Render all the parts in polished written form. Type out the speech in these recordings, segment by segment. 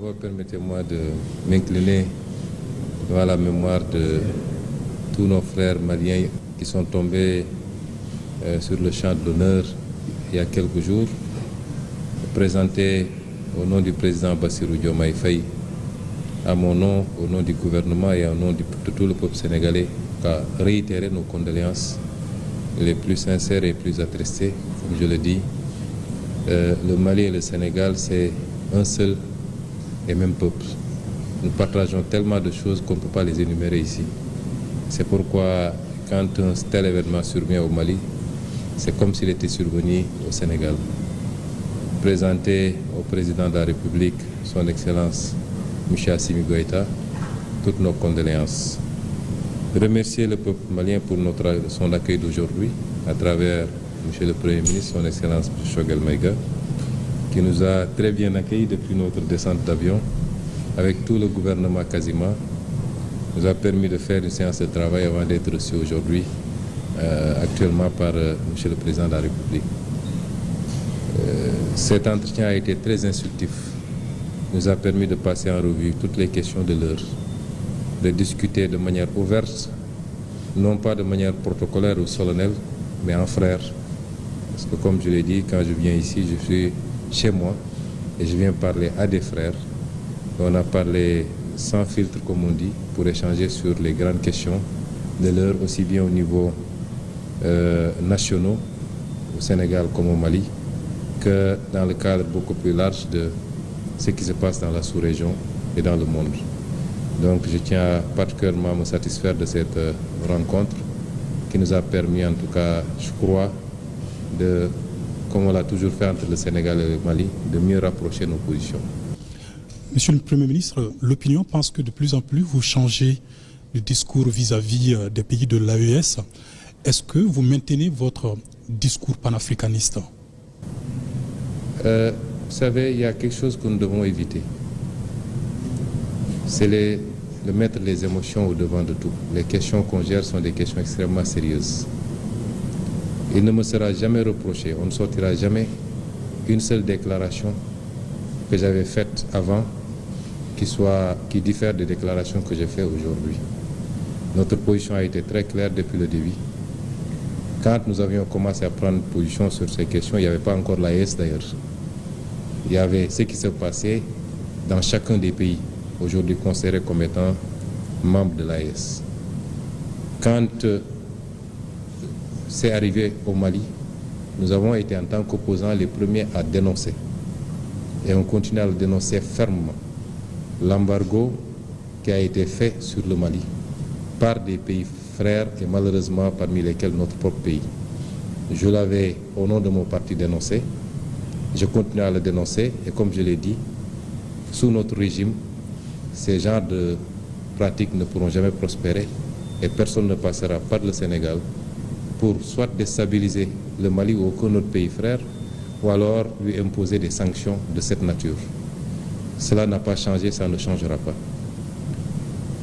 d'abord, permettez-moi de m'incliner devant la mémoire de tous nos frères maliens qui sont tombés sur le champ de l'honneur il y a quelques jours, présenter au nom du président Bassirou Diomaye Faye, à mon nom, au nom du gouvernement et au nom de tout le peuple sénégalais, à réitérer nos condoléances les plus sincères et les plus attristées. Comme je le dis, le Mali et le Sénégal, c'est un seul et même peuple. Nous partageons tellement de choses qu'on ne peut pas les énumérer ici. C'est pourquoi, quand un tel événement survient au Mali, c'est comme s'il était survenu au Sénégal. Présenter au président de la République, son Excellence M. Assimi Goïta, toutes nos condoléances. Remercier le peuple malien pour son accueil d'aujourd'hui à travers M. le Premier ministre, son Excellence M. Choguel Maïga, qui nous a très bien accueillis depuis notre descente d'avion, avec tout le gouvernement quasiment, nous a permis de faire une séance de travail avant d'être reçu aujourd'hui, actuellement par M. le Président de la République. Cet entretien a été très instructif, nous a permis de passer en revue toutes les questions de l'heure, de discuter de manière ouverte, non pas de manière protocolaire ou solennelle, mais en frère. Parce que comme je l'ai dit, quand je viens ici, je suis chez moi et je viens parler à des frères. On a parlé sans filtre, comme on dit, pour échanger sur les grandes questions de l'heure, aussi bien au niveau national, au Sénégal comme au Mali, que dans le cadre beaucoup plus large de ce qui se passe dans la sous-région et dans le monde. Donc je tiens particulièrement à me satisfaire de cette rencontre qui nous a permis, en tout cas, je crois, de, comme on l'a toujours fait entre le Sénégal et le Mali, de mieux rapprocher nos positions. Monsieur le Premier ministre, l'opinion pense que de plus en plus vous changez de discours vis-à-vis des pays de l'AES. Est-ce que vous maintenez votre discours panafricaniste? Vous savez, il y a quelque chose que nous devons éviter. C'est de mettre les émotions au devant de tout. Les questions qu'on gère sont des questions extrêmement sérieuses. Il ne me sera jamais reproché, on ne sortira jamais une seule déclaration que j'avais faite avant qui diffère des déclarations que j'ai faites aujourd'hui. Notre position a été très claire depuis le début. Quand nous avions commencé à prendre position sur ces questions, il n'y avait pas encore l'AES d'ailleurs. Il y avait ce qui se passait dans chacun des pays, aujourd'hui considérés comme étant membres de l'AES. Quand c'est arrivé au Mali, nous avons été en tant qu'opposants les premiers à dénoncer. Et on continue à le dénoncer fermement. L'embargo qui a été fait sur le Mali par des pays frères et malheureusement parmi lesquels notre propre pays. Je l'avais au nom de mon parti dénoncé. Je continue à le dénoncer et comme je l'ai dit, sous notre régime, ces genres de pratiques ne pourront jamais prospérer et personne ne passera par le Sénégal pour soit déstabiliser le Mali ou aucun autre pays frère ou alors lui imposer des sanctions de cette nature. Cela n'a pas changé, ça ne changera pas.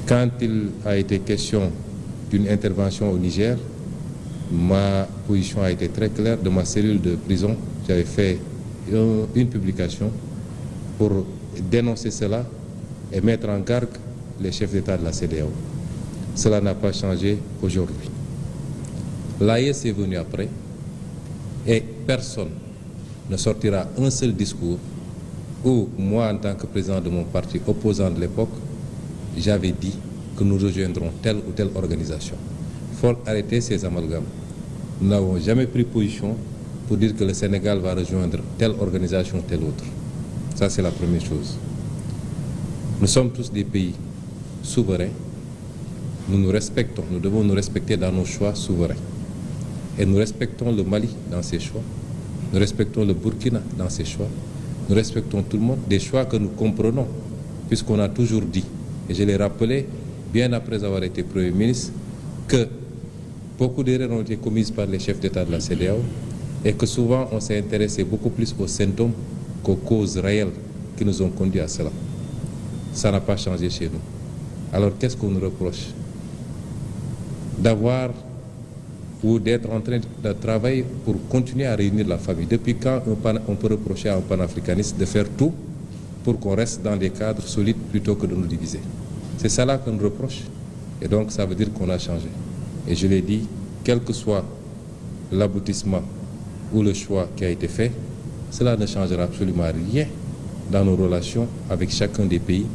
Quand il a été question d'une intervention au Niger, ma position a été très claire. De ma cellule de prison, j'avais fait une publication pour dénoncer cela et mettre en garde les chefs d'État de la CEDEAO. Cela n'a pas changé aujourd'hui. L'AES est venu après et personne ne sortira un seul discours où moi, en tant que président de mon parti opposant de l'époque, j'avais dit que nous rejoindrons telle ou telle organisation. Il faut arrêter ces amalgames. Nous n'avons jamais pris position pour dire que le Sénégal va rejoindre telle organisation ou telle autre. Ça, c'est la première chose. Nous sommes tous des pays souverains. Nous nous respectons. Nous devons nous respecter dans nos choix souverains. Et nous respectons le Mali dans ses choix. Nous respectons le Burkina dans ses choix. Nous respectons tout le monde, des choix que nous comprenons, puisqu'on a toujours dit, et je l'ai rappelé bien après avoir été Premier ministre, que beaucoup d'erreurs ont été commises par les chefs d'État de la CEDEAO et que souvent on s'est intéressé beaucoup plus aux symptômes qu'aux causes réelles qui nous ont conduits à cela. Ça n'a pas changé chez nous. Alors qu'est-ce qu'on nous reproche? D'avoir ou d'être en train de travailler pour continuer à réunir la famille. Depuis quand on peut reprocher à un panafricaniste de faire tout pour qu'on reste dans des cadres solides plutôt que de nous diviser. C'est ça là qu'on nous reproche. Et donc ça veut dire qu'on a changé. Et je l'ai dit, quel que soit l'aboutissement ou le choix qui a été fait, cela ne changera absolument rien dans nos relations avec chacun des pays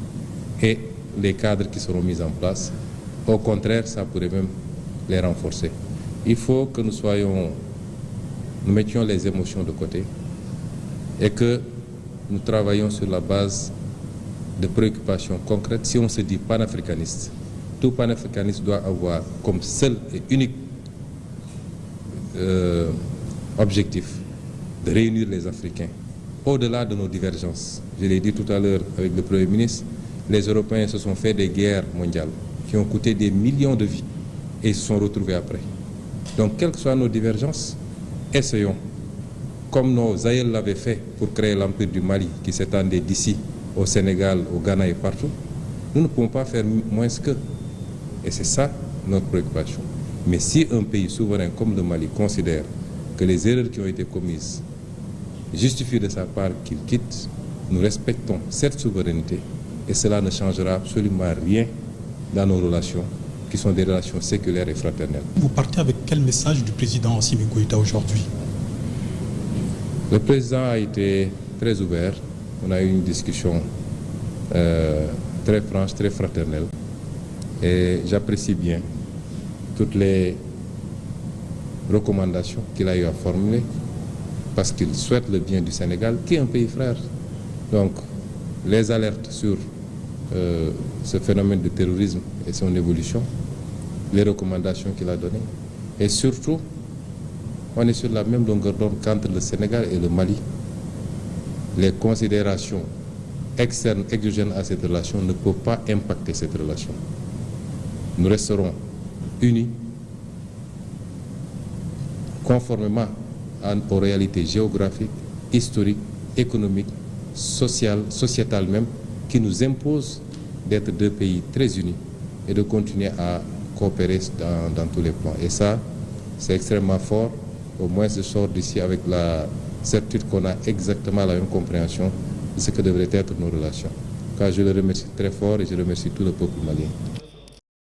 et les cadres qui seront mis en place. Au contraire, ça pourrait même les renforcer. Il faut que nous mettions les émotions de côté et que nous travaillons sur la base de préoccupations concrètes. Si on se dit panafricaniste, tout panafricaniste doit avoir comme seul et unique objectif de réunir les Africains au-delà de nos divergences. Je l'ai dit tout à l'heure avec le Premier ministre, les Européens se sont fait des guerres mondiales qui ont coûté des millions de vies et se sont retrouvés après. Donc, quelles que soient nos divergences, essayons, comme nos aïeux l'avaient fait pour créer l'Empire du Mali qui s'étendait d'ici au Sénégal, au Ghana et partout, nous ne pouvons pas faire moins qu'eux. Et c'est ça notre préoccupation. Mais si un pays souverain comme le Mali considère que les erreurs qui ont été commises justifient de sa part qu'il quitte, nous respectons cette souveraineté et cela ne changera absolument rien dans nos relations qui sont des relations séculaires et fraternelles. Vous partez avec quel message du président Assimi Goïta aujourd'hui? Le président a été très ouvert. On a eu une discussion très franche, très fraternelle. Et j'apprécie bien toutes les recommandations qu'il a eu à formuler parce qu'il souhaite le bien du Sénégal, qui est un pays frère. Donc, les alertes sur ce phénomène de terrorisme et son évolution, les recommandations qu'il a données, et surtout, on est sur la même longueur d'onde qu'entre le Sénégal et le Mali. Les considérations externes, exogènes à cette relation ne peuvent pas impacter cette relation. Nous resterons unis, conformément aux réalités géographiques, historiques, économiques, sociales, sociétales même, qui nous imposent d'être deux pays très unis et de continuer à coopérer dans tous les plans. Et ça, c'est extrêmement fort. Au moins, je sors d'ici avec la certitude qu'on a exactement la même compréhension de ce que devraient être nos relations. Car je le remercie très fort et je remercie tout le peuple malien.